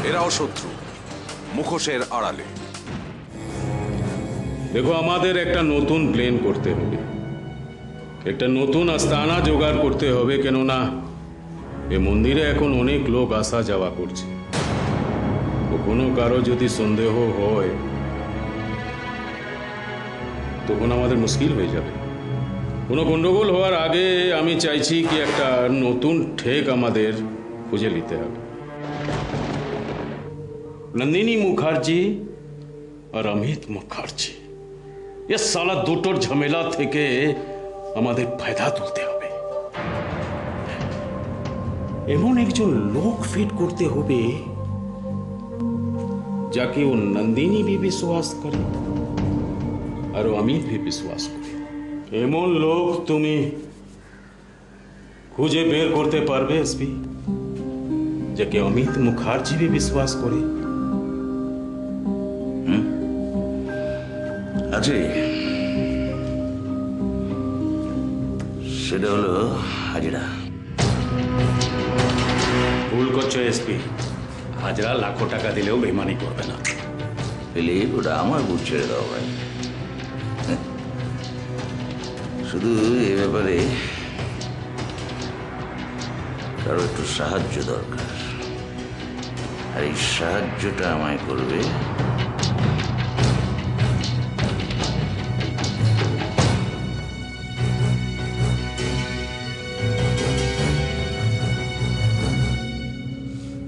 এরাও শত্রু, মুখোশের আড়ালে। দেখো, আমাদের একটা নতুন প্ল্যান করতে হবে, একটা নতুন আস্তানা জোগাড় করতে হবে, কেননা এ মন্দিরে এখন অনেক লোক আসা যাওয়া করছে। কোনো কারো যদি সন্দেহ হয় তখন আমাদের মুশকিল হয়ে যাবে। কোনো গন্ডগোল হওয়ার আগে আমি চাইছি কি একটা নতুন ঠেক আমাদের খুঁজে নিতে হবে। নন্দিনী মুখার্জি আর অমিত মুখার্জি, এ সালা দুটোর ঝামেলা থেকে আমাদের ফায়দা তুলতে হবে। এমন একজন লোক ফিট করতে হবে যাকে ও নন্দিনী भी विश्वास করে আর অমিত भी विश्वास করে। এমন লোক তুমি খুঁজে বের করতে পারবে এসপি, যাকে অমিত মুখার্জি भी विश्वास করে? আছে, সেটা হলো হাজরা। ভুল করছো এসপি, হাজরা লাখো টাকা দিলেও বেমানি করবে না। ফিলিপ, ওটা আমার বুঝ ছেড়ে দাও ভাই। শুধু এ ব্যাপারে কারো একটু সাহায্য দরকার, আর এই সাহায্যটা আমায় করবে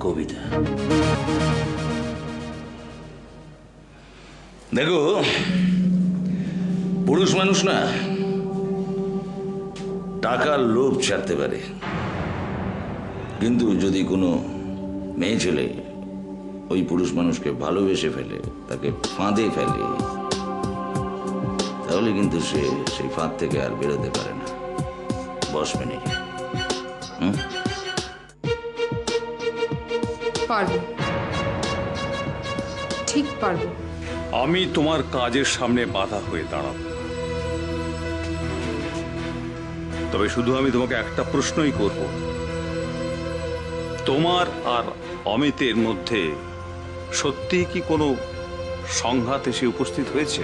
কবিতা। দেখো, পুরুষ মানুষ না টাকার লোভ ছাড়তে পারে, কিন্তু যদি কোনো মেয়ে ছেলে ওই পুরুষ মানুষকে ভালোবেসে ফেলে, তাকে ফাঁদে ফেলে, তাহলে কিন্তু সে সেই ফাঁদ থেকে আর বেরোতে পারে না। বসবে নাকি? পারবো, ঠিক পারবো। আমি তোমার কাজের সামনে বাধা হয়ে দাঁড়াবো, তবে শুধু আমি তোমাকে একটা প্রশ্নই করব। তোমার আর অমিতের মধ্যে সত্যি কি কোনো সংঘাত এসে উপস্থিত হয়েছে?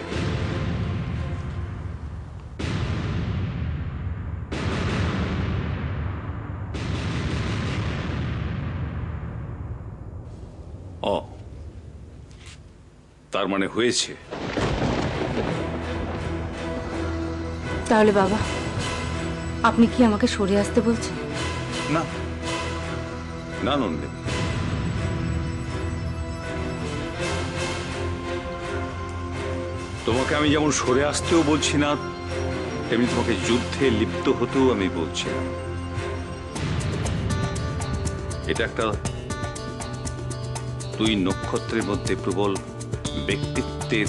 তার মানে হয়েছে। তাহলে বাবা, আপনি কি আমাকে সরে আসতে বলছেন? না না নন্দী, তোমাকে আমি যেমন সরে আসতেও বলছি না, তেমনি তোমাকে যুদ্ধে লিপ্ত হতেও আমি বলছি না। এটা একটা দুই নক্ষত্রের মধ্যে প্রবল ব্যক্তিত্বের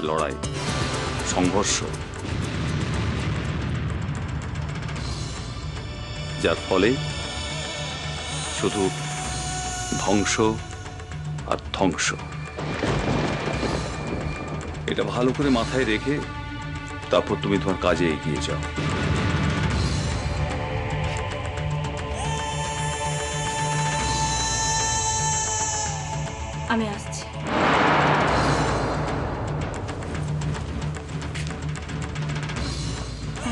লড়াই, সংঘর্ষ, যার ফলে শুধু ধ্বংস আর ধ্বংস। এটা ভালো করে মাথায় রেখে তারপর তুমি তোমার কাজে এগিয়ে যাও। আমি আসছি।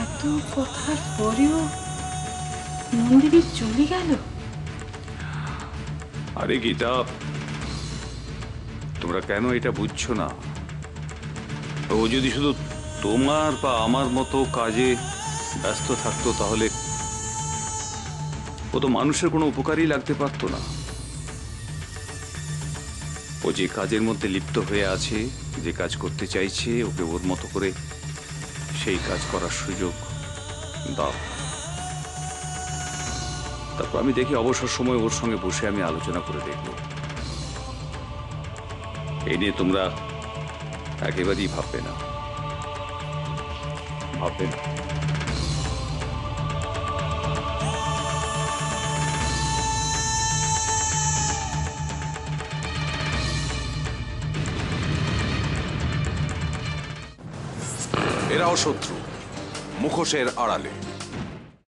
এত কথার পরেও নন্দিনী চলে গেল? আরে গীতা, তোমরা কেন এটা বুঝছো না? ও যদি শুধু তোমার বা আমার মতো কাজে ব্যস্ত থাকতো তাহলে ও তো মানুষের কোনো উপকারই লাগতে পারতো না। ও যে কাজের মধ্যে লিপ্ত হয়ে আছে, যে কাজ করতে চাইছে, ওকে ওর মতো করে সেই কাজ করার সুযোগ দাও। তারপর আমি দেখি অবসর সময় ওর সঙ্গে বসে আমি আলোচনা করে দেখব। এই নিয়ে তোমরা একেবারেই ভাববে না, ভাববে না। এরাও শত্রু, মুখোশের আড়ালে।